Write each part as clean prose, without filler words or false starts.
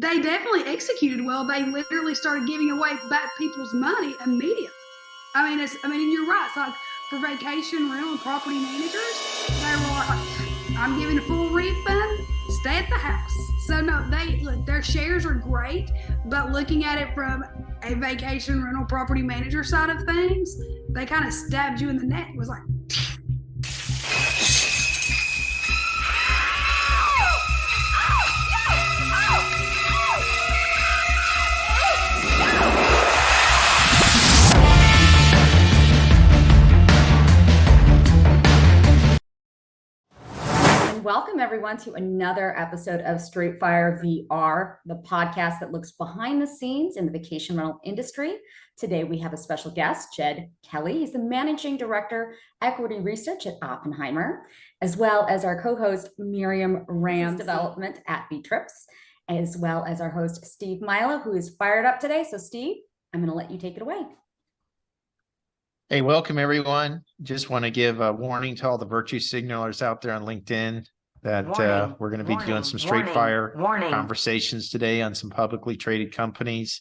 they definitely executed well. They literally started giving away back people's money immediately. And you're right. It's like for vacation rental and property managers, they were like, I'm giving a full refund, stay at the house. So no, their shares are great, but looking at it from a vacation rental property manager side of things, they kind of stabbed you in the neck. It was like, welcome everyone to another episode of Straight Fire VR, the podcast that looks behind the scenes in the vacation rental industry. Today we have a special guest, Jed Kelly. He's the Managing Director, Equity Research at Oppenheimer, as well as our co-host Miriam, Ramsey Development at B-Trips, as well as our host Steve Milo, who is fired up today. So Steve, I'm going to let you take it away. Hey, welcome everyone. Just want to give a warning to all the virtue signalers out there on LinkedIn that we're going to be doing some straight fire conversations today on some publicly traded companies.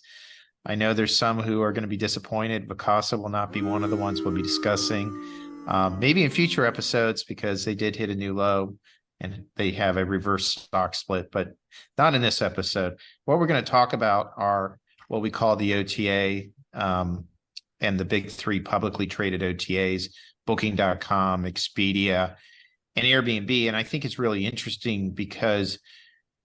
I know there's some who are going to be disappointed. Vacasa will not be one of the ones we'll be discussing. Maybe in future episodes, because they did hit a new low and they have a reverse stock split, but not in this episode. What we're going to talk about are what we call the OTA, and the big three publicly traded OTAs, Booking.com, Expedia, and Airbnb. And I think it's really interesting because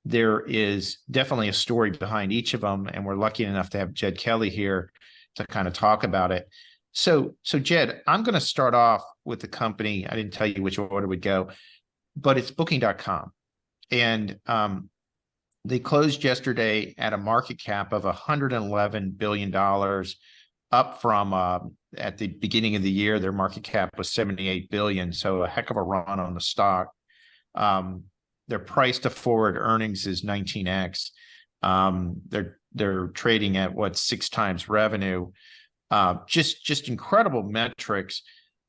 there is definitely a story behind each of them. And we're lucky enough to have Jed Kelly here to kind of talk about it. So Jed, I'm going to start off with the company. I didn't tell you which order would go, but it's Booking.com. And they closed yesterday at a market cap of $111 billion, up from at the beginning of the year, their market cap was 78 billion. So a heck of a run on the stock. Their price to forward earnings is 19x. They're trading at what, 6 times revenue. Just incredible metrics.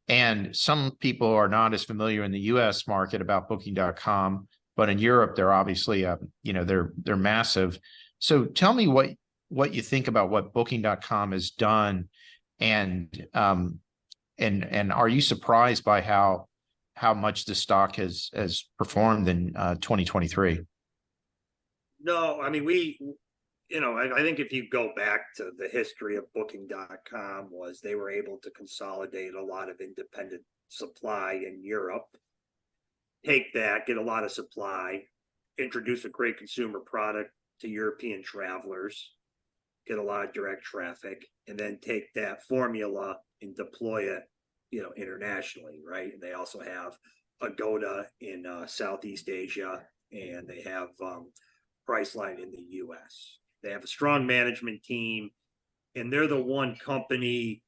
And some people are not as familiar in the US market about Booking.com, but in Europe, they're obviously they're massive. So tell me what you think about what Booking.com has done, and are you surprised by how much the stock has performed in 2023? No, I mean, I think if you go back to the history of Booking.com, was they were able to consolidate a lot of independent supply in Europe, take that, get a lot of supply, introduce a great consumer product to European travelers, get a lot of direct traffic, and then take that formula and deploy it, internationally, right? And they also have Agoda in Southeast Asia, and they have Priceline in the US. They have a strong management team, and they're the one company,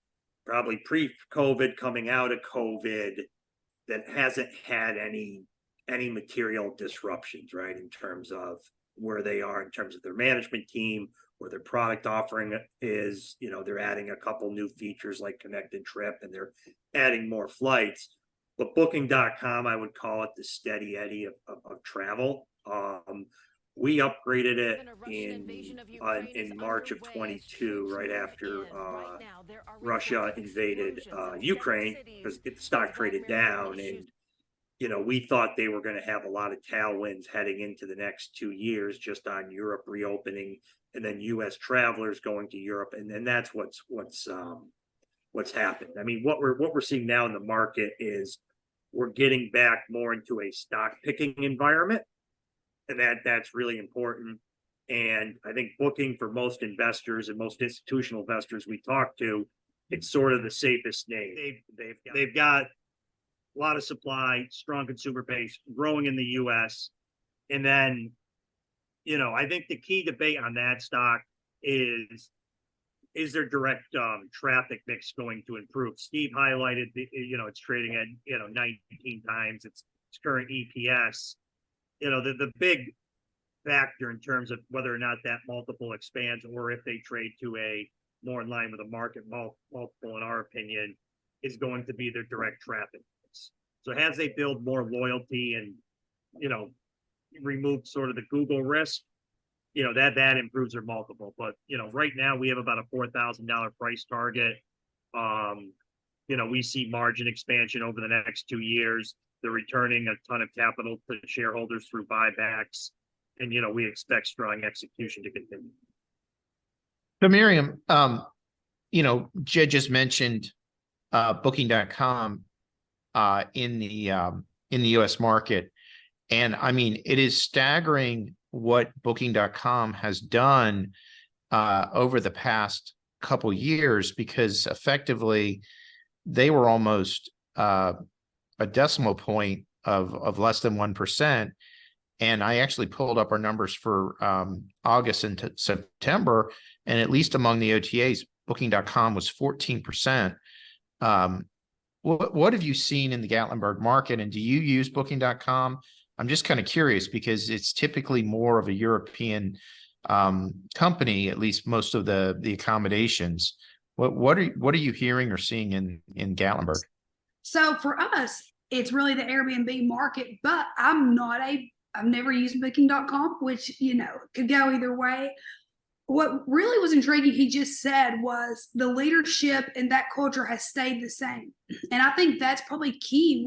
probably pre-COVID, coming out of COVID, that hasn't had any material disruptions, right? In terms of where they are, in terms of their management team, where their product offering is. They're adding a couple new features like connected trip, and they're adding more flights. But Booking.com, I would call it the steady Eddie of travel. We upgraded it in March of 22, right after Russia invaded Ukraine, because the stock traded down. And we thought they were going to have a lot of tailwinds heading into the next 2 years, just on Europe reopening, and then U.S. travelers going to Europe, and then that's what's happened. I mean, what we're seeing now in the market is we're getting back more into a stock picking environment, and that's really important. And I think Booking, for most investors and most institutional investors we talk to, it's sort of the safest name. They've got a lot of supply, strong consumer base, growing in the US. And then, I think the key debate on that stock is their direct traffic mix going to improve? Steve highlighted, it's trading at, 19 times its current EPS. The big factor in terms of whether or not that multiple expands, or if they trade to a more in line with a market multiple, in our opinion, is going to be their direct traffic. So as they build more loyalty and, removed sort of the Google risk, that improves their multiple. But, right now we have about a $4,000 price target. We see margin expansion over the next 2 years. They're returning a ton of capital to shareholders through buybacks. And, we expect strong execution to continue. So Miriam, Jed just mentioned Booking.com in the US market. And I mean, it is staggering what Booking.com has done over the past couple years, because effectively they were almost a decimal point of less than 1%. And I actually pulled up our numbers for August and September, and at least among the OTAs, Booking.com was 14%. What have you seen in the Gatlinburg market, and do you use Booking.com? I'm just kind of curious, because it's typically more of a European company, at least most of the accommodations. What are you hearing or seeing in Gatlinburg? So for us, it's really the Airbnb market, but I've never used Booking.com, which, could go either way. What really was intriguing, he just said, was the leadership and that culture has stayed the same. And I think that's probably key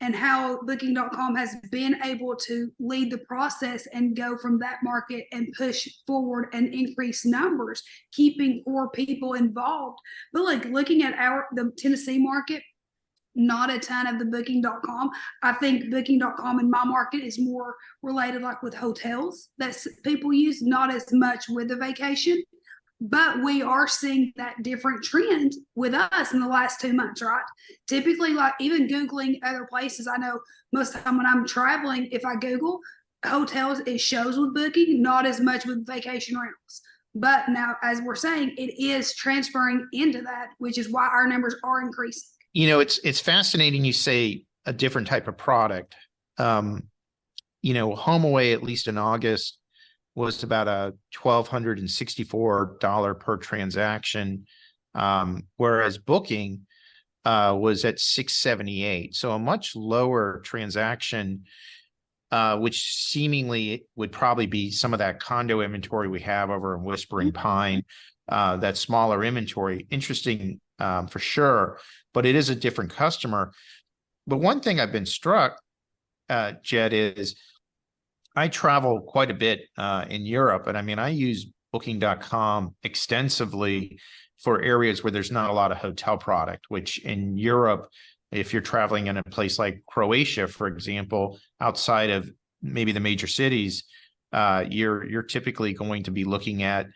and how Booking.com has been able to lead the process and go from that market and push forward and increase numbers, keeping core people involved. But like looking at the Tennessee market, not a ton of the Booking.com. I think Booking.com in my market is more related like with hotels that people use, not as much with the vacation. But we are seeing that different trend with us in the last 2 months, right? Typically, like even Googling other places, I know most of the time when I'm traveling, if I Google hotels, it shows with Booking, not as much with vacation rentals. But now, as we're saying, it is transferring into that, which is why our numbers are increasing. It's fascinating you say a different type of product. Home away, at least in August, was about a $1,264 per transaction, whereas Booking was at $678. So a much lower transaction, which seemingly would probably be some of that condo inventory we have over in Whispering Pine, that smaller inventory. Interesting for sure, but it is a different customer. But one thing I've been struck, Jed, is I travel quite a bit in Europe, and I mean, I use Booking.com extensively for areas where there's not a lot of hotel product, which in Europe, if you're traveling in a place like Croatia, for example, outside of maybe the major cities, you're typically going to be looking at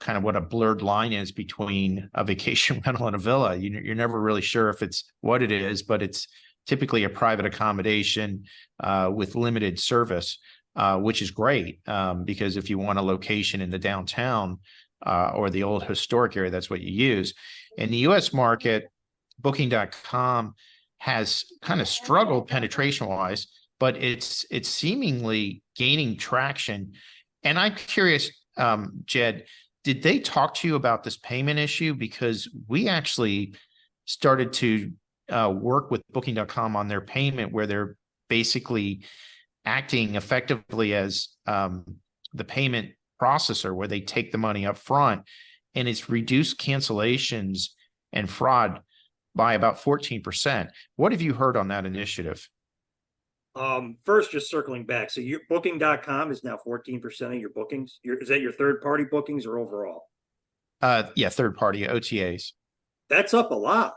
kind of what a blurred line is between a vacation rental and a villa. You're never really sure if it's what it is, but it's typically a private accommodation with limited service, which is great because if you want a location in the downtown or the old historic area, that's what you use. In the US market, Booking.com has kind of struggled penetration-wise, but it's seemingly gaining traction. And I'm curious, Jed, did they talk to you about this payment issue? Because we actually started to work with Booking.com on their payment, where they're basically acting effectively as the payment processor, where they take the money up front, and it's reduced cancellations and fraud by about 14%. What have you heard on that initiative? First, just circling back. So your Booking.com is now 14% of your bookings. Is that your third-party bookings or overall? Yeah, third-party OTAs. That's up a lot.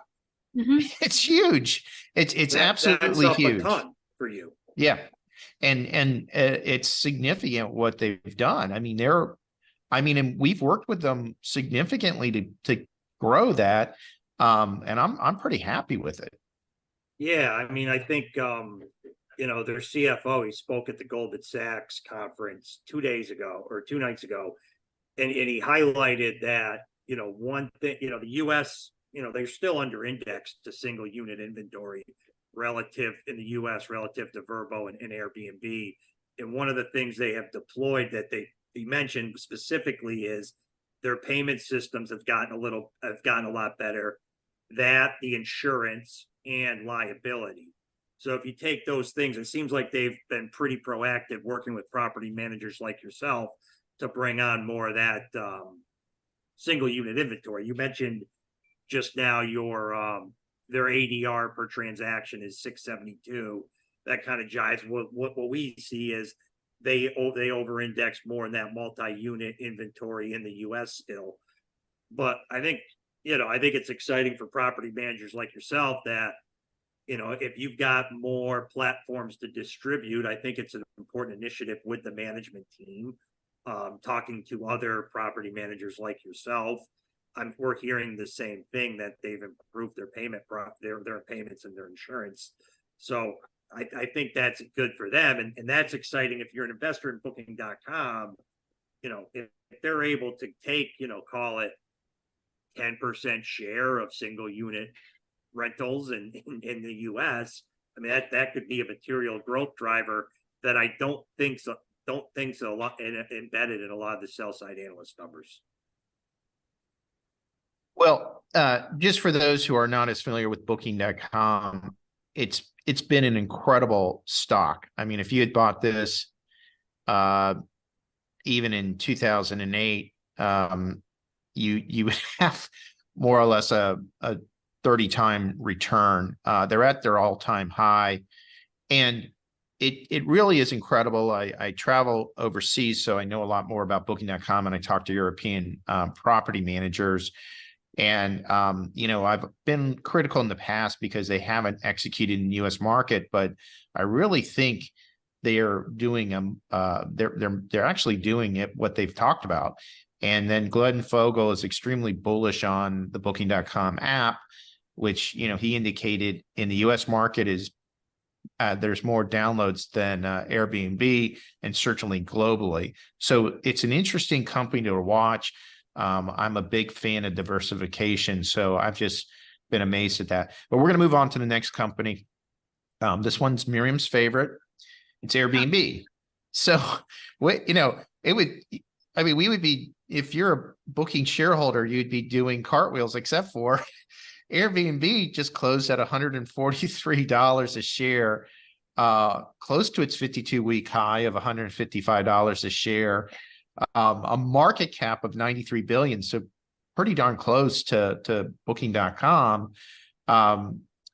Mm-hmm. It's huge. It's absolutely that's up huge. A ton for you. Yeah, and it's significant what they've done. I mean, and we've worked with them significantly to grow that, and I'm pretty happy with it. Yeah, I mean, I think their CFO, he spoke at the Goldman Sachs conference 2 days ago or 2 nights ago, and he highlighted that one thing, the U.S. They're still under indexed to single unit inventory relative in the US relative to Vrbo and Airbnb. And one of the things they have deployed that he mentioned specifically is their payment systems have gotten a lot better, that the insurance and liability. So if you take those things, it seems like they've been pretty proactive working with property managers like yourself to bring on more of that single unit inventory. You mentioned just now their ADR per transaction is 672. That kind of jives. What we see is they over-index more in that multi-unit inventory in the US still. But I think it's exciting for property managers like yourself that, if you've got more platforms to distribute, I think it's an important initiative with the management team, talking to other property managers like yourself. We're hearing the same thing, that they've improved their their payments and their insurance. So I think that's good for them. And that's exciting if you're an investor in booking.com, if they're able to take, call it 10% share of single unit rentals in the US. I mean, that could be a material growth driver that I don't think so a lot embedded in a lot of the sell side analyst numbers. Well, just for those who are not as familiar with booking.com, it's been an incredible stock. I mean, if you had bought this even in 2008, you would have more or less a 30-time return. They're at their all-time high, and it really is incredible. I travel overseas, so I know a lot more about booking.com, and I talk to European property managers. And, I've been critical in the past because they haven't executed in the U.S. market, but I really think they are doing they're actually doing it, what they've talked about. And then Glenn Fogel is extremely bullish on the booking.com app, which, he indicated in the U.S. market is there's more downloads than Airbnb, and certainly globally. So it's an interesting company to watch. I'm a big fan of diversification, so I've just been amazed at that. But we're going to move on to the next company. This one's Miriam's favorite. It's Airbnb. So, we would be, if you're a Booking shareholder, you'd be doing cartwheels, except for Airbnb just closed at $143 a share, close to its 52-week high of $155 a share. A market cap of 93 billion, so pretty darn close to booking.com.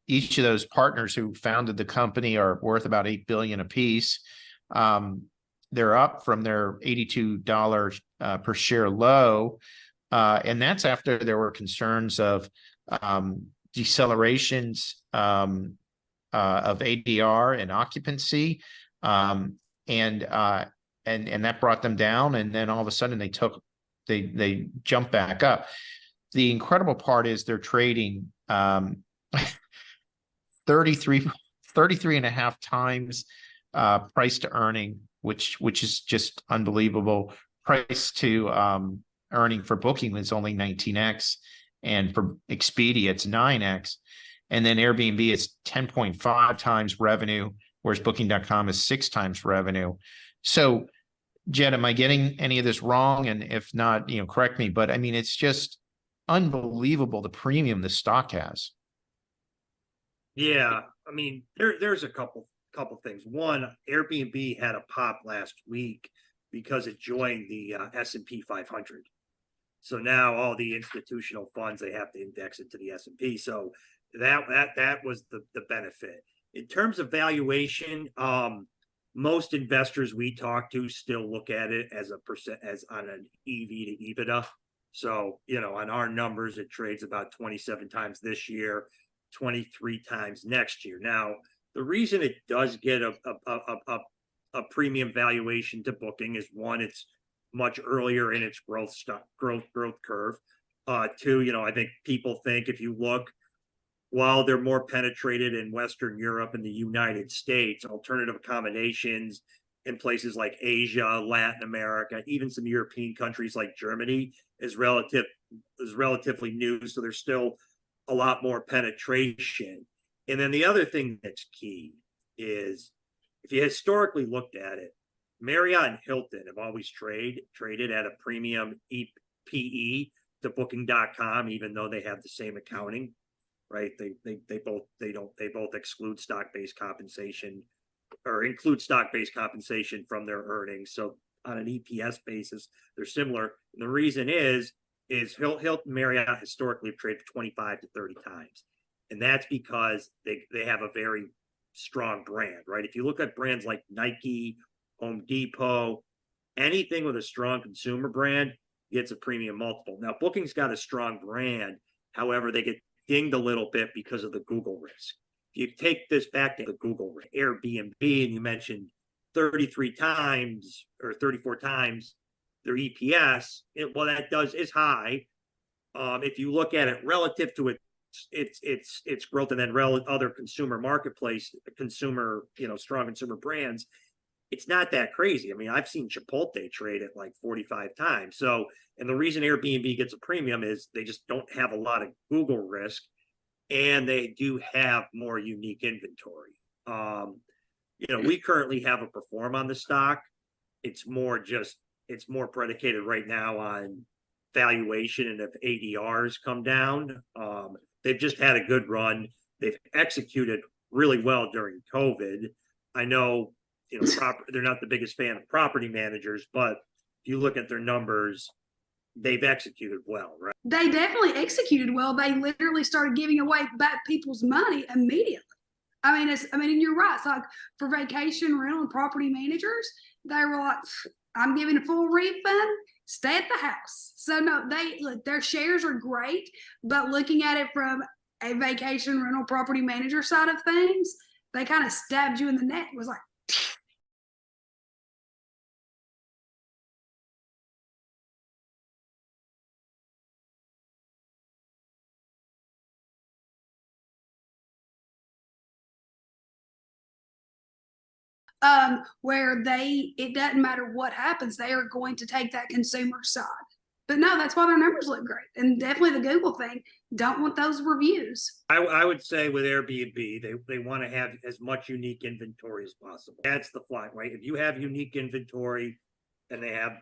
Each of those partners who founded the company are worth about 8 billion apiece. They're up from their $82 per share low, and that's after there were concerns of decelerations of ADR and occupancy, and that brought them down, and then all of a sudden they jumped back up. The incredible part is they're trading 33 and a half times price to earning, which is just unbelievable. Price to earning for Booking is only 19x, and for Expedia it's 9x, and then Airbnb is 10.5 times revenue, whereas Booking.com is 6 times revenue. So, Jed, am I getting any of this wrong? And if not, correct me. But I mean, it's just unbelievable the premium the stock has. Yeah, I mean, there's a couple things. One, Airbnb had a pop last week because it joined the S&P 500. So now all the institutional funds, they have to index it to the S&P. So that was the benefit. In terms of valuation, most investors we talk to still look at it as on an EV to EBITDA. So, on our numbers, it trades about 27 times this year, 23 times next year. Now, the reason it does get a premium valuation to Booking is, one, it's much earlier in its growth curve. Two, I think people think, if you look, while they're more penetrated in Western Europe and the United States, alternative accommodations in places like Asia, Latin America, even some European countries like Germany is relatively new. So there's still a lot more penetration. And then the other thing that's key is, if you historically looked at it, Marriott and Hilton have always traded at a premium PE to Booking.com, even though they have the same accounting. Right? They both exclude stock-based compensation, or include stock-based compensation from their earnings. So on an EPS basis, they're similar. And the reason is Hilton Marriott historically have traded 25 to 30 times. And that's because they have a very strong brand, right? If you look at brands like Nike, Home Depot, anything with a strong consumer brand gets a premium multiple. Now, Booking's got a strong brand. However, they get dinged a little bit because of the Google risk. If you take this back to the Google risk, Airbnb, and you mentioned 33 times or 34 times their EPS, that is high. If you look at it relative to its growth and then other consumer marketplace, strong consumer brands, it's not that crazy. I mean, I've seen Chipotle trade at like 45 times. So, and the reason Airbnb gets a premium is they just don't have a lot of Google risk, and they do have more unique inventory. We currently have a perform on the stock. It's more predicated right now on valuation and if ADRs come down. They've just had a good run. They've executed really well during COVID. I know, they're not the biggest fan of property managers, but if you look at their numbers, they've executed well, right? They definitely executed well. They literally started giving away back people's money immediately. And you're right. It's like for vacation rental and property managers, they were like, I'm giving a full refund, stay at the house. So no, their shares are great, but looking at it from a vacation rental property manager side of things, they kind of stabbed you in the neck. It was like, where it doesn't matter what happens, they are going to take that consumer side. But no, that's why their numbers look great. And definitely the Google thing, don't want those reviews. I would say with Airbnb, they want to have as much unique inventory as possible. That's the fly, right? If you have unique inventory, and they have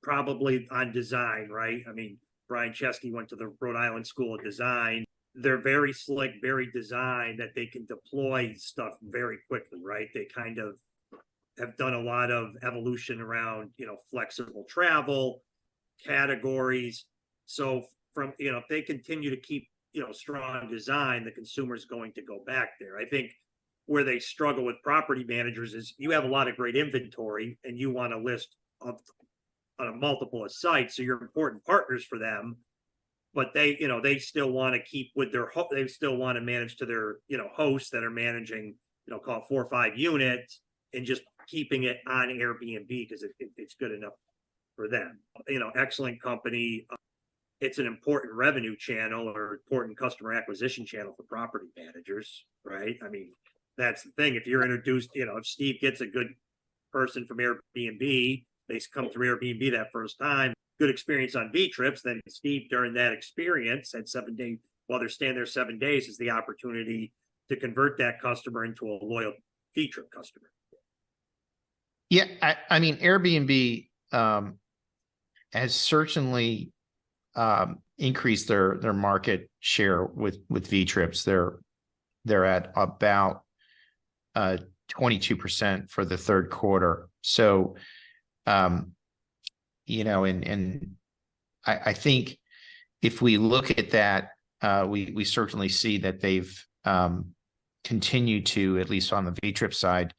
probably on design, right? I mean, Brian Chesky went to the Rhode Island School of Design. They're very slick, very designed that they can deploy stuff very quickly, right? They kind of have done a lot of evolution around, flexible travel categories. So if they continue to keep, strong design, the consumer's going to go back there. I think where they struggle with property managers is you have a lot of great inventory and you want to list on a multiple of sites. So you're important partners for them, but they still want to keep with they still want to manage to their, hosts that are managing, call it 4 or 5 units and just keeping it on Airbnb because it's good enough for them. Excellent company. It's an important revenue channel or important customer acquisition channel for property managers, right? I mean, that's the thing. If you're introduced, if Steve gets a good person from Airbnb, they come through Airbnb that first time, good experience on V trips, then Steve during that experience at 7 days, while they're staying there 7 days, is the opportunity to convert that customer into a loyal V trip customer. Yeah, I mean, Airbnb has certainly increased their market share with V trips. They're at about 22% for the third quarter. So, and I think if we look at that, we certainly see that they've continued to, at least on the V trip side,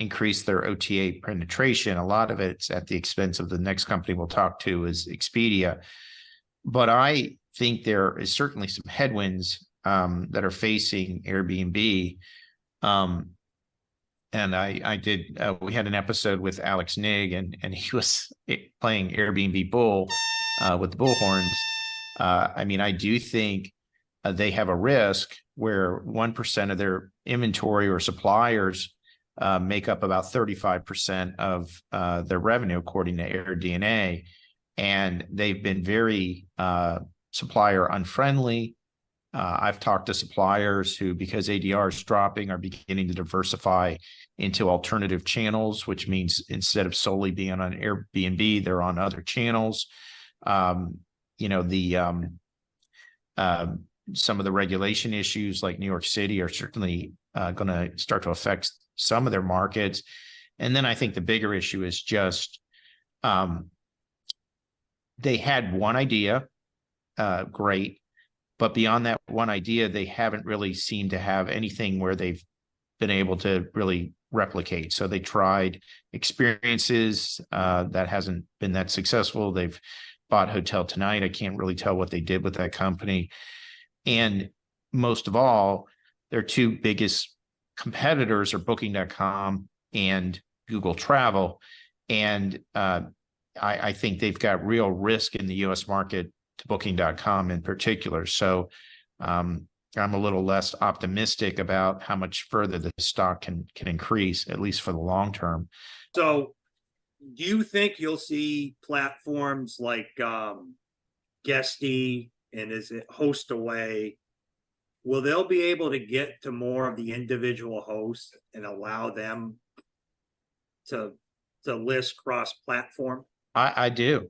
increase their OTA penetration. A lot of it's at the expense of the next company we'll talk to is Expedia. But I think there is certainly some headwinds that are facing Airbnb. And we had an episode with Alex Nigg and he was playing Airbnb Bull with the bullhorns. I do think they have a risk where 1% of their inventory or suppliers make up about 35% of their revenue, according to AirDNA. And they've been very supplier unfriendly. I've talked to suppliers who, because ADR is dropping, are beginning to diversify into alternative channels, which means instead of solely being on Airbnb, they're on other channels. Some of the regulation issues like New York City are certainly going to start to affect some of their markets. And then I think the bigger issue is just they had one idea, great, but beyond that one idea, they haven't really seemed to have anything where they've been able to really replicate. So they tried experiences, that hasn't been that successful. They've bought Hotel Tonight. I can't really tell what they did with that company. And most of all, their two biggest competitors are Booking.com and Google Travel. And I think they've got real risk in the US market to Booking.com in particular. So I'm a little less optimistic about how much further the stock can increase, at least for the long term. So do you think you'll see platforms like Guesty and is it HostAway? Will they be able to get to more of the individual hosts and allow them to list cross-platform? I do.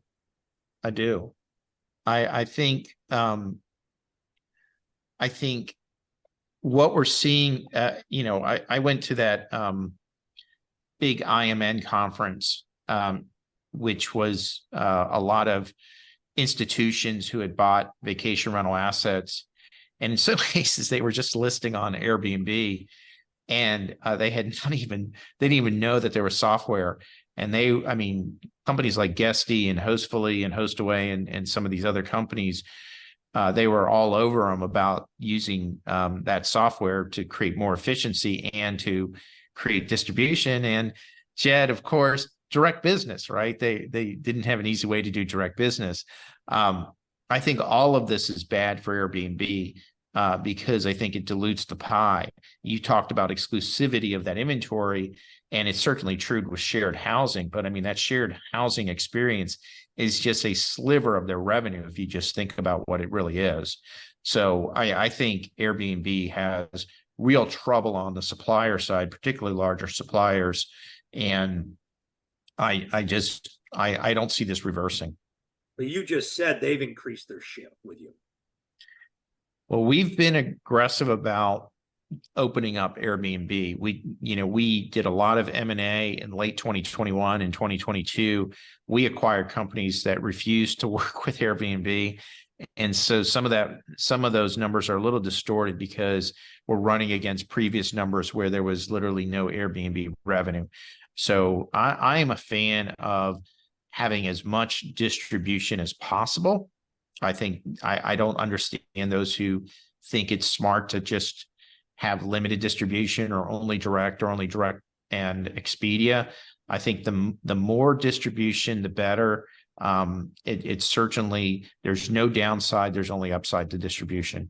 I think what we're seeing, I went to that big IMN conference, which was a lot of institutions who had bought vacation rental assets. And in some cases, they were just listing on Airbnb, and they didn't even know that there was software. And companies like Guesty and Hostfully and HostAway and some of these other companies, they were all over them about using that software to create more efficiency and to create distribution. And Jed, of course, direct business, right? They didn't have an easy way to do direct business. I think all of this is bad for Airbnb because I think it dilutes the pie. You talked about exclusivity of that inventory, and it's certainly true with shared housing, but that shared housing experience is just a sliver of their revenue if you just think about what it really is. So I think Airbnb has real trouble on the supplier side, particularly larger suppliers, and I don't see this reversing. But you just said they've increased their ship with you. Well, we've been aggressive about opening up Airbnb. We did a lot of M&A in late 2021 and 2022. We acquired companies that refused to work with Airbnb. And so some of those numbers are a little distorted because we're running against previous numbers where there was literally no Airbnb revenue. So I am a fan of having as much distribution as possible. I think I don't understand those who think it's smart to just have limited distribution or only direct and Expedia. I think the more distribution, the better. It's certainly, there's no downside. There's only upside to distribution.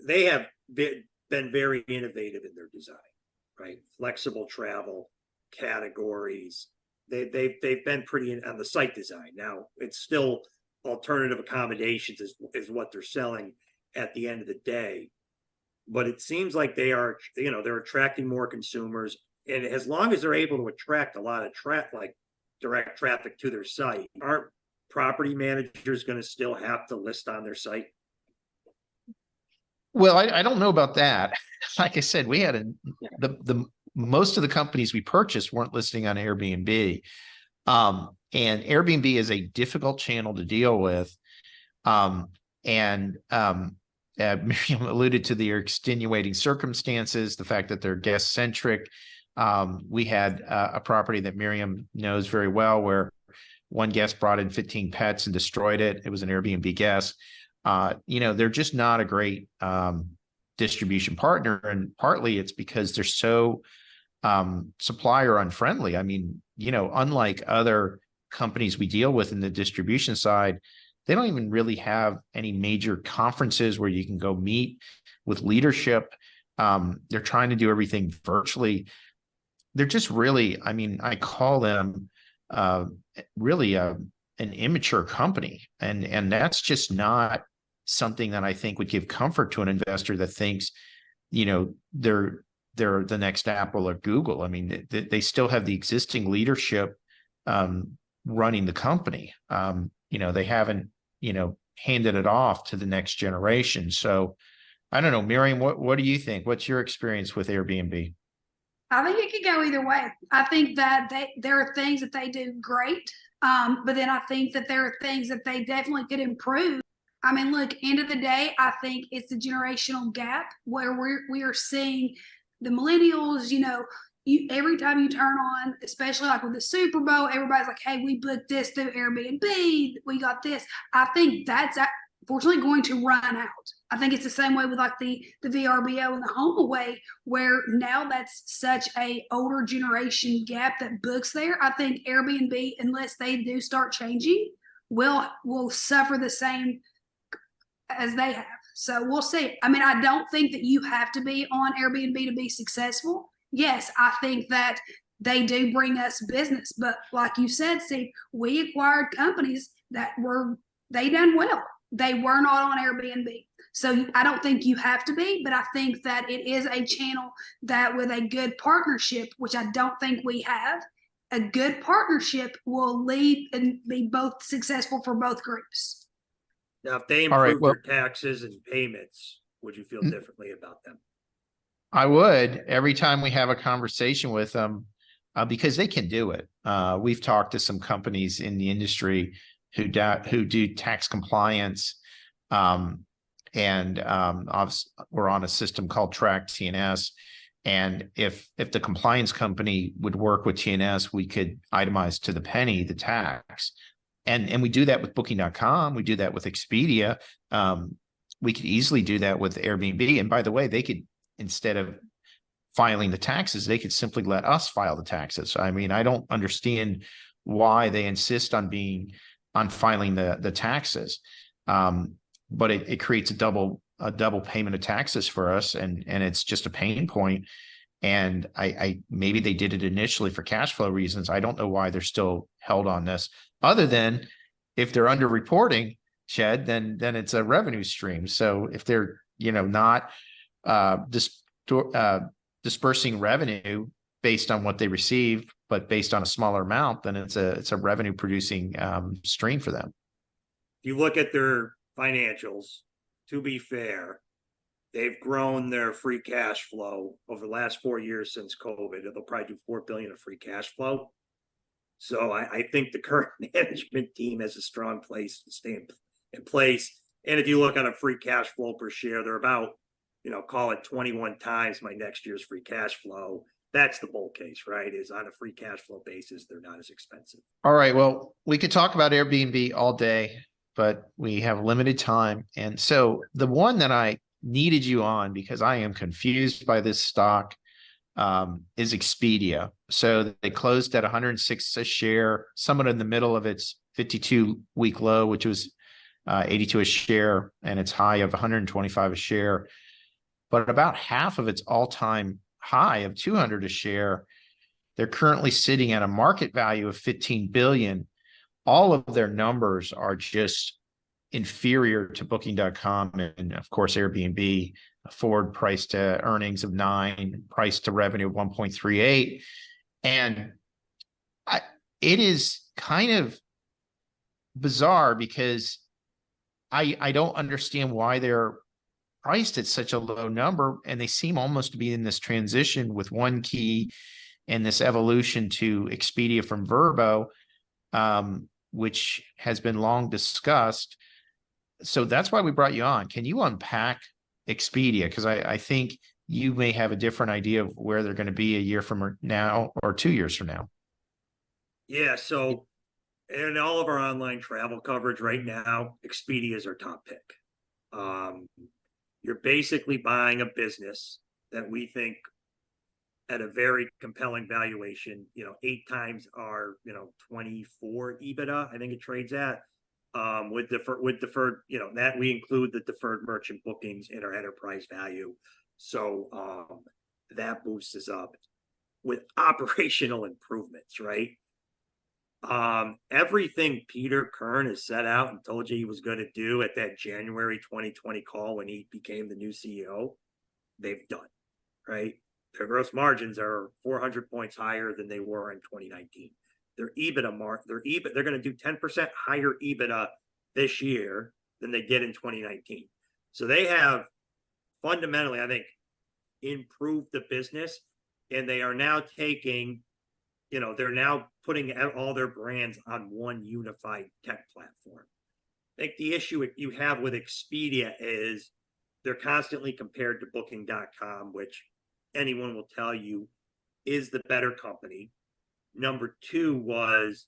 They have been very innovative in their design, right? Flexible travel categories. They've been pretty on the site design. Now it's still alternative accommodations is what they're selling at the end of the day. But it seems like they're attracting more consumers. And as long as they're able to attract a lot of direct traffic to their site, aren't property managers going to still have to list on their site? Well, I don't know about that. Like I said, we had the most of the companies we purchased weren't listing on Airbnb. And Airbnb is a difficult channel to deal with. Miriam alluded to the extenuating circumstances, the fact that they're guest centric. We had a property that Miriam knows very well where one guest brought in 15 pets and destroyed it. It was an Airbnb guest. They're just not a great distribution partner. And partly it's because they're so supplier unfriendly. Unlike other companies we deal with in the distribution side, they don't even really have any major conferences where you can go meet with leadership. They're trying to do everything virtually. They're just really, I call them really an immature company. And that's just not something that I think would give comfort to an investor that thinks, they're the next Apple or Google. They still have the existing leadership running the company. They haven't, handed it off to the next generation. So I don't know, Miriam, what do you think? What's your experience with Airbnb? I think it could go either way. I think that there are things that they do great, but then I think that there are things that they definitely could improve. I mean, look, end of the day, I think it's a generational gap where we are seeing the millennials, every time you turn on, especially like with the Super Bowl, everybody's like, hey, we booked this through Airbnb, we got this. I think that's fortunately going to run out. I think it's the same way with like the VRBO and the HomeAway, where now that's such a older generation gap that books there. I think Airbnb, unless they do start changing, will suffer the same as they have. So we'll see. I mean, I don't think that you have to be on Airbnb to be successful. Yes, I think that they do bring us business, but like you said, Steve, we acquired companies that they done well. They were not on Airbnb. So I don't think you have to be, but I think that it is a channel that with a good partnership, which I don't think we have, a good partnership will lead and be both successful for both groups. Now, if they All right, improve well- their taxes and payments, would you feel differently about them? I would every time we have a conversation with them, because they can do it. We've talked to some companies in the industry who do tax compliance, and we're on a system called Track TNS. And if the compliance company would work with TNS, we could itemize to the penny the tax. And we do that with Booking.com. We do that with Expedia. We could easily do that with Airbnb. And by the way, they could, instead of filing the taxes, they could simply let us file the taxes. I mean, I don't understand why they insist on filing the taxes. But it creates a double payment of taxes for us, and it's just a pain point. And I maybe they did it initially for cash flow reasons. I don't know why they're still held on this, other than if they're underreporting, Jed, then it's a revenue stream. So if they're not dispersing revenue based on what they receive, but based on a smaller amount, then it's a revenue producing stream for them. If you look at their financials, to be fair, they've grown their free cash flow over the last 4 years since COVID. They'll probably do $4 billion of free cash flow. So I think the current management team has a strong place to stay in place. And if you look on a free cash flow per share, they're about, call it 21 times my next year's free cash flow. That's the bull case, right? Is on a free cash flow basis, they're not as expensive. All right. Well, we could talk about Airbnb all day, but we have limited time. And so the one that I needed you on, because I am confused by this stock, is Expedia. So they closed at 106 a share, somewhat in the middle of its 52-week low, which was 82 a share, and its high of 125 a share. But about half of its all-time high of 200 a share, they're currently sitting at a market value of 15 billion. All of their numbers are just inferior to Booking.com and of course Airbnb. A forward price to earnings of 9, price to revenue of 1.38. And it is kind of bizarre because I don't understand why they're priced at such a low number, and they seem almost to be in this transition with One Key and this evolution to Expedia from Vrbo, which has been long discussed. So that's why we brought you on. Can you unpack Expedia? Because I think you may have a different idea of where they're going to be a year from now or 2 years from now. Yeah, so in all of our online travel coverage right now, Expedia is our top pick. You're basically buying a business that we think at a very compelling valuation, 8 times our, 24 EBITDA, I think it trades at, with deferred, that we include the deferred merchant bookings in our enterprise value. So that boosts us up with operational improvements, right? Everything Peter Kern has set out and told you he was going to do at that January 2020 call when he became the new CEO, they've done, right? Their gross margins are 400 points higher than they were in 2019. Their EBITDA they're going to do 10% higher EBITDA this year than they did in 2019. So they have fundamentally, I think, improved the business. and they are now taking, they're now putting all their brands on one unified tech platform. I think the issue you have with Expedia is they're constantly compared to Booking.com, which anyone will tell you is the better company. Number two was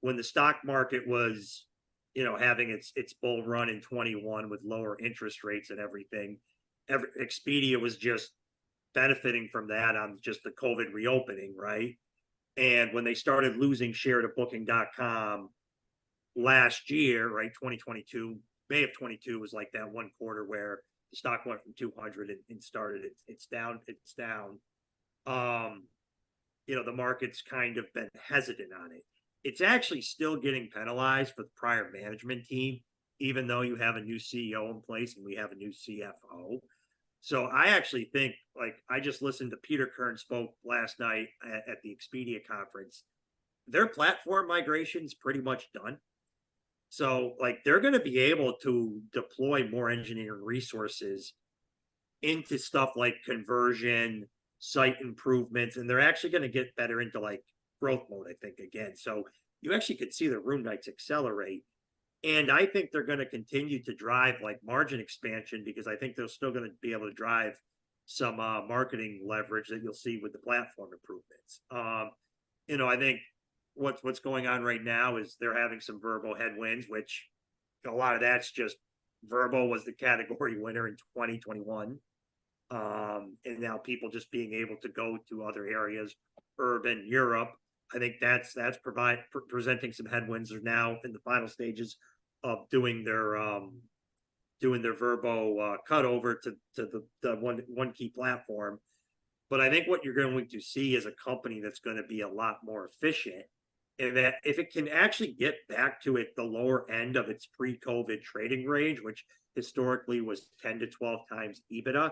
when the stock market was, having its bull run in 21 with lower interest rates and everything. Expedia was just benefiting from that on just the COVID reopening, right? And when they started losing share to Booking.com last year, right, 2022, May of 22 was like that one quarter where the stock went from 200 and started it's down. The market's kind of been hesitant on it. It's actually still getting penalized for the prior management team, even though you have a new CEO in place and we have a new CFO. So I actually think, I just listened to Peter Kern spoke last night at the Expedia conference. Their platform migration's pretty much done. So they're going to be able to deploy more engineering resources into stuff like conversion, site improvements, and they're actually going to get better into growth mode, I think, again. So you actually could see the room nights accelerate. And I think they're going to continue to drive margin expansion because I think they're still going to be able to drive some marketing leverage that you'll see with the platform improvements. I think what's going on right now is they're having some Vrbo headwinds, which a lot of that's just Vrbo was the category winner in 2021. And now people just being able to go to other areas, urban Europe. I think that's presenting some headwinds. They're now in the final stages of doing their Vrbo cut over to the one key platform. But I think what you're going to see is a company that's going to be a lot more efficient, and that if it can actually get back to the lower end of its pre-COVID trading range, which historically was 10 to 12 times EBITDA,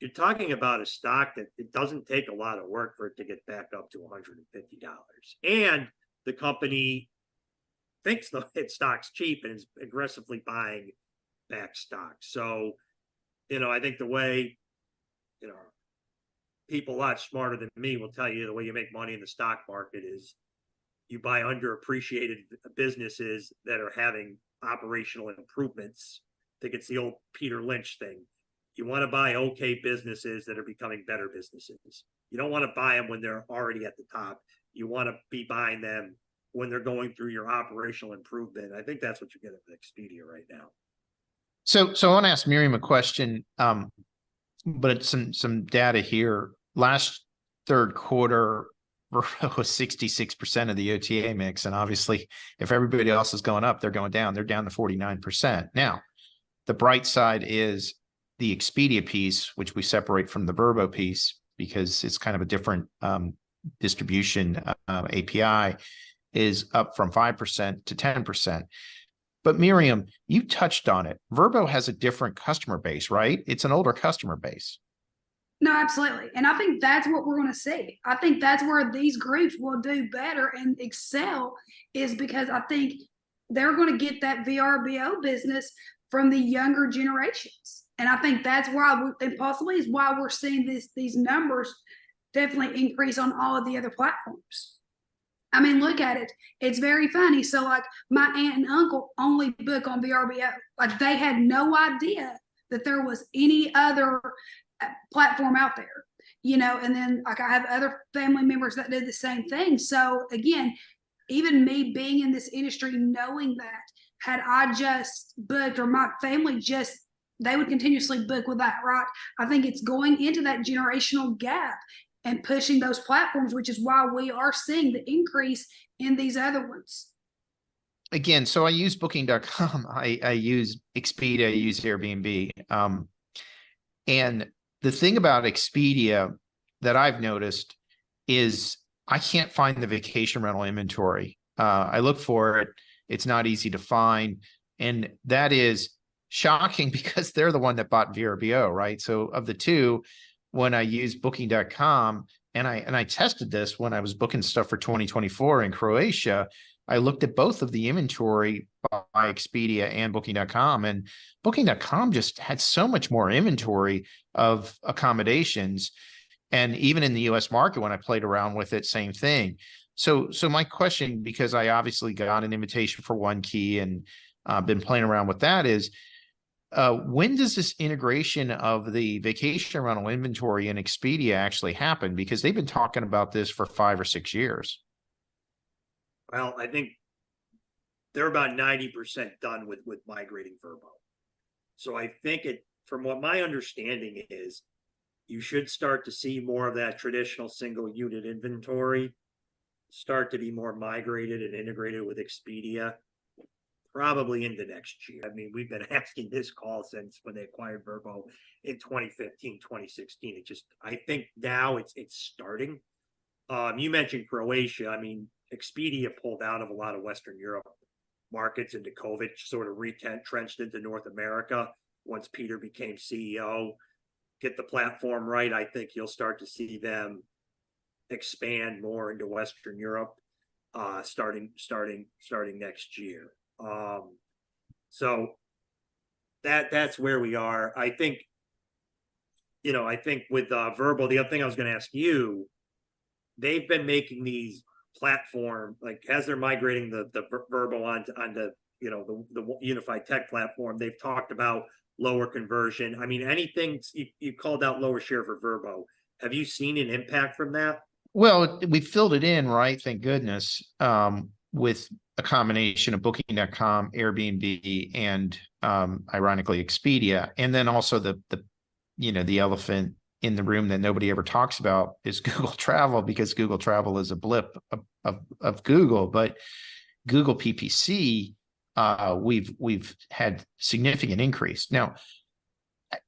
you're talking about a stock that it doesn't take a lot of work for it to get back up to $150. And the company thinks its stock's cheap and is aggressively buying back stock. So, I think the way, people a lot smarter than me will tell you the way you make money in the stock market is you buy underappreciated businesses that are having operational improvements. I think it's the old Peter Lynch thing. You want to buy okay businesses that are becoming better businesses. You don't want to buy them when they're already at the top. You want to be buying them when they're going through your operational improvement. I think that's what you're getting with Expedia right now. So I want to ask Miriam a question, but some data here. Last third quarter, Vrbo was 66% of the OTA mix. And obviously, if everybody else is going up, they're going down. They're down to 49%. Now, the bright side is the Expedia piece, which we separate from the Vrbo piece because it's kind of a different distribution API, is up from 5% to 10%. But Miriam, you touched on it. Vrbo has a different customer base, right? It's an older customer base. No, absolutely. And I think that's what we're going to see. I think that's where these groups will do better and excel, is because I think they're going to get that VRBO business from the younger generations. And I think that's why, and possibly is why we're seeing these numbers definitely increase on all of the other platforms. I mean, look at it. It's very funny. So my aunt and uncle only book on VRBO. They had no idea that there was any other platform out there, and then I have other family members that did the same thing. So again, even me being in this industry, knowing that had I just booked, or my family they would continuously book with that, right? I think it's going into that generational gap and pushing those platforms, which is why we are seeing the increase in these other ones. Again, so I use Booking.com, I use Expedia, I use Airbnb. And the thing about Expedia that I've noticed is I can't find the vacation rental inventory. I look for it. It's not easy to find. And that is shocking because they're the one that bought VRBO, right? So of the two, when I use Booking.com, and I tested this when I was booking stuff for 2024 in Croatia, I looked at both of the inventory by Expedia and Booking.com, and Booking.com just had so much more inventory of accommodations. And even in the US market, when I played around with it, same thing. So my question, because I obviously got an invitation for One Key and been playing around with that, is when does this integration of the vacation rental inventory in Expedia actually happen? Because they've been talking about this for 5 or 6 years. Well, I think they're about 90% done with migrating Vrbo. So I think from what my understanding is, you should start to see more of that traditional single unit inventory start to be more migrated and integrated with Expedia probably into next year. I mean, we've been asking this call since when they acquired Vrbo in 2015, 2016. I think now it's starting. You mentioned Croatia. I mean, Expedia pulled out of a lot of Western Europe markets into COVID, sort of retrenched into North America once Peter became CEO. Get the platform right, I think you'll start to see them expand more into Western Europe starting next year. So that's where we are. I think with Vrbo, the other thing I was going to ask you, they've been making these platform, like as they're migrating the Vrbo onto the unified tech platform, they've talked about lower conversion. I mean, anything you called out lower share for Vrbo. Have you seen an impact from that? Well, we filled it in, right? Thank goodness, with a combination of Booking.com, Airbnb, and ironically Expedia, and then also the elephant in the room that nobody ever talks about is Google Travel, because Google Travel is a blip of Google, but Google PPC, we've had significant increase. Now,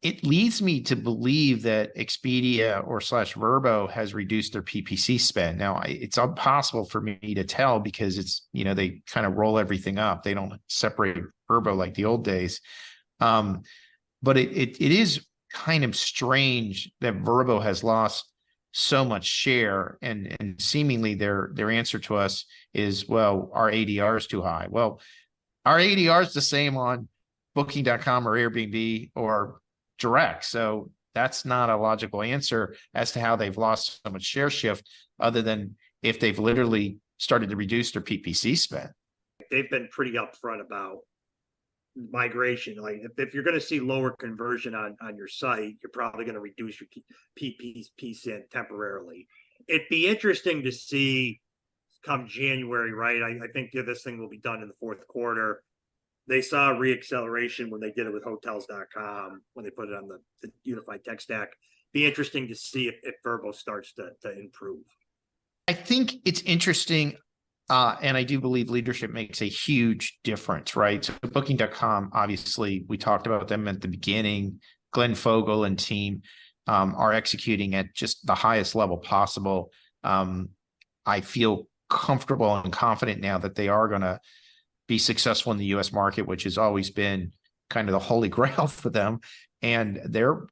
it leads me to believe that Expedia or Vrbo has reduced their PPC spend. Now, it's impossible for me to tell because it's, they kind of roll everything up. They don't separate Vrbo like the old days. But it is kind of strange that Vrbo has lost so much share, and seemingly their answer to us is, well, our ADR is too high. Well, our ADR is the same on Booking.com or Airbnb or direct. So that's not a logical answer as to how they've lost so much share shift, other than if they've literally started to reduce their PPC spend. They've been pretty upfront about migration. Like if you're going to see lower conversion on your site, you're probably going to reduce your PPC temporarily. It'd be interesting to see come January, right? I think this thing will be done in the fourth quarter. They saw a reacceleration when they did it with hotels.com, when they put it on the unified tech stack. Be interesting to see if Vrbo starts to improve. I think it's interesting, and I do believe leadership makes a huge difference, right? So Booking.com, obviously, we talked about them at the beginning. Glenn Fogel and team are executing at just the highest level possible. I feel comfortable and confident now that they are going to be successful in the U.S. market, which has always been kind of the holy grail for them, and they're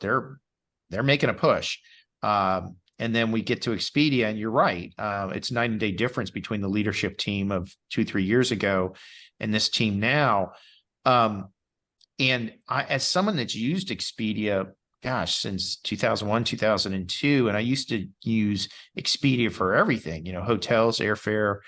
making a push. And then we get to Expedia, and you're right, it's night and day difference between the leadership team of 2-3 years ago and this team now. And as someone that's used Expedia, gosh, since 2001, 2002, and I used to use Expedia for everything, hotels, airfare,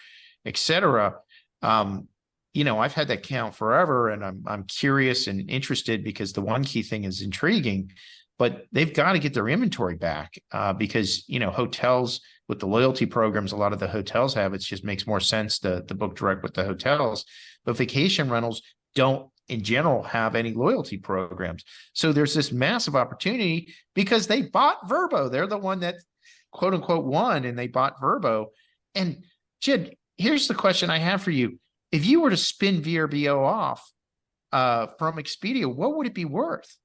etc. I've had that count forever, and I'm curious and interested because the One Key thing is intriguing, but they've got to get their inventory back because, hotels with the loyalty programs, a lot of the hotels have, it just makes more sense to book direct with the hotels, but vacation rentals don't in general have any loyalty programs. So there's this massive opportunity because they bought Vrbo. They're the one that quote unquote won, and they bought Vrbo. And Jed, here's the question I have for you. If you were to spin Vrbo off from Expedia, what would it be worth?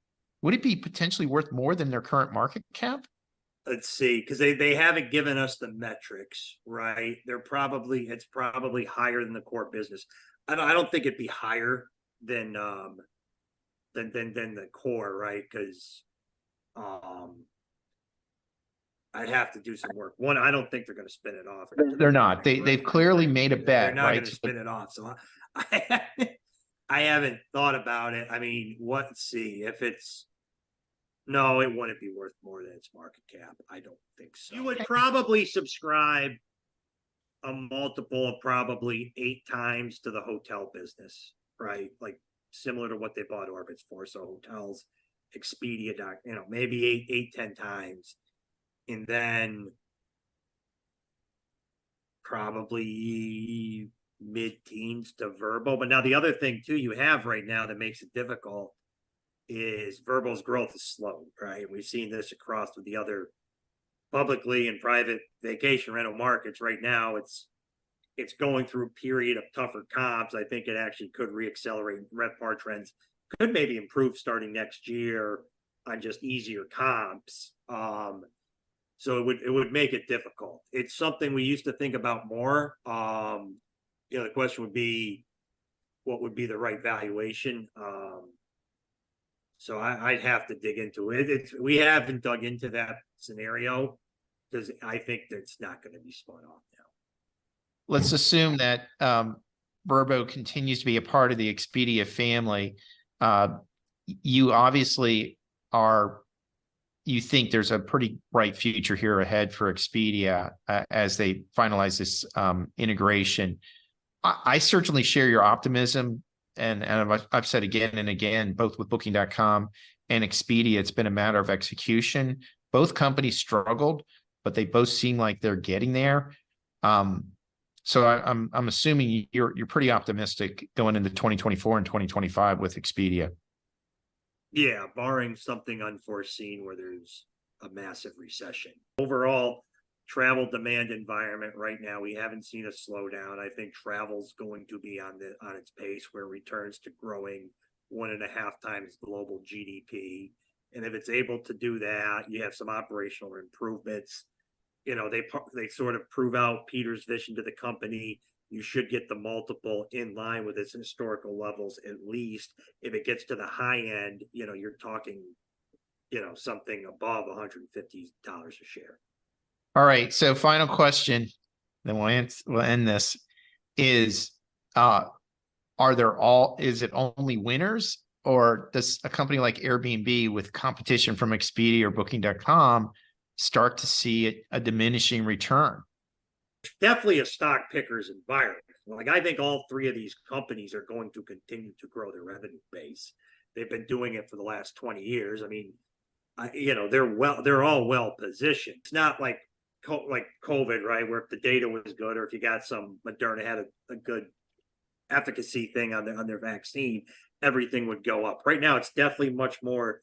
Would it be potentially worth more than their current market cap? Let's see, because they haven't given us the metrics, right? It's probably higher than the core business. I don't think it'd be higher than the core, right? Because I'd have to do some work. One, I don't think they're going to spin it off. They're not. They've clearly made a bet. They're not right? going to spin it off. So I haven't thought about it. I mean, let's see if it's. No, it wouldn't be worth more than its market cap. I don't think so. You would probably subscribe a multiple of probably 8 times to the hotel business, right? Like similar to what they bought Orbitz for. So hotels, Expedia, maybe 10 times. And then probably mid-teens to Vrbo. But now the other thing too you have right now that makes it difficult is Vrbo's growth is slow, right? We've seen this across with the other publicly and private vacation rental markets right now. It's going through a period of tougher comps. I think it actually could reaccelerate. RevPAR trends could maybe improve starting next year on just easier comps. So it would make it difficult. It's something we used to think about more. The question would be, what would be the right valuation? So I'd have to dig into it. We haven't dug into that scenario because I think that's not going to be spun off now. Let's assume that Vrbo continues to be a part of the Expedia family. You obviously you think there's a pretty bright future here ahead for Expedia as they finalize this integration. I certainly share your optimism. And I've said again and again, both with Booking.com and Expedia, it's been a matter of execution. Both companies struggled, but they both seem like they're getting there. So I'm assuming you're pretty optimistic going into 2024 and 2025 with Expedia. Yeah, barring something unforeseen where there's a massive recession. Overall, travel demand environment right now, we haven't seen a slowdown. I think travel's going to be on its pace where it returns to growing 1.5 times global GDP. And if it's able to do that, you have some operational improvements. They sort of prove out Peter's vision to the company. You should get the multiple in line with its historical levels, at least. If it gets to the high end, you're talking, something above $150 a share. All right. So final question, then we'll end this is is it only winners, or does a company like Airbnb with competition from Expedia or Booking.com start to see a diminishing return? Definitely a stock picker's environment. Like, I think all 3 of these companies are going to continue to grow their revenue base. They've been doing it for the last 20 years. I mean, they're all well positioned. It's not like COVID, right? Where if the data was good, or if you got some Moderna had a good efficacy thing on their vaccine, everything would go up. Right now, it's definitely much more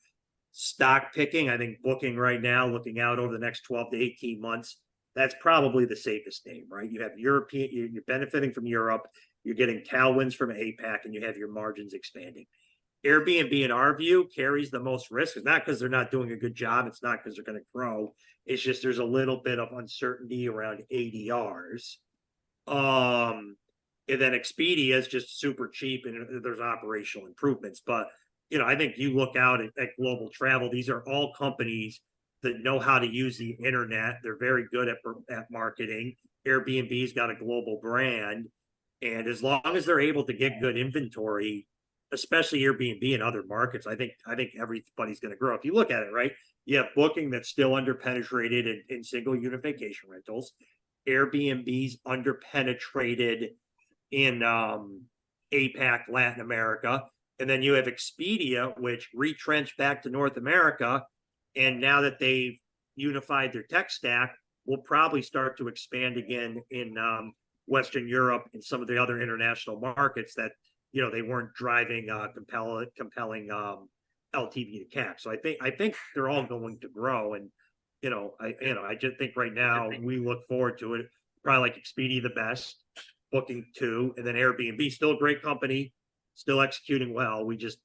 stock picking. I think Booking right now, looking out over the next 12 to 18 months, that's probably the safest name, right? You have European, you're benefiting from Europe, you're getting tailwinds from APAC, and you have your margins expanding. Airbnb, in our view, carries the most risk. It's not because they're not doing a good job. It's not because they're going to grow. It's just there's a little bit of uncertainty around ADRs. And then Expedia is just super cheap, and there's operational improvements. But I think you look out at global travel; these are all companies that know how to use the internet. They're very good at marketing. Airbnb's got a global brand, and as long as they're able to get good inventory, especially Airbnb in other markets, I think everybody's going to grow. If you look at it, right, you have Booking that's still underpenetrated in single unit vacation rentals. Airbnb's underpenetrated in APAC, Latin America. And then you have Expedia, which retrenched back to North America. And now that they've unified their tech stack, will probably start to expand again in Western Europe and some of the other international markets that they weren't driving compelling LTV to CAC. So I think they're all going to grow, and I just think right now we look forward to it. Probably like Expedia the best, Booking 2, and then Airbnb, still a great company, still executing well. We just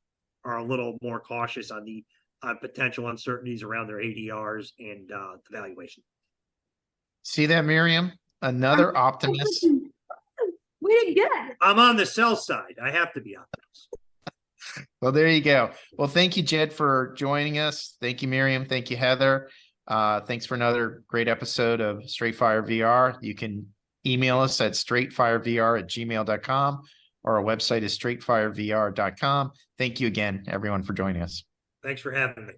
are a little more cautious on the potential uncertainties around their ADRs and the valuation. See that, Miriam? Another optimist. We did good. I'm on the sell side. I have to be optimist. Well, there you go. Well, thank you, Jed, for joining us. Thank you, Miriam. Thank you, Heather. Thanks for another great episode of Straightfire VR. You can email us at straightfirevr@gmail.com, or our website is straightfirevr.com. Thank you again, everyone, for joining us. Thanks for having me.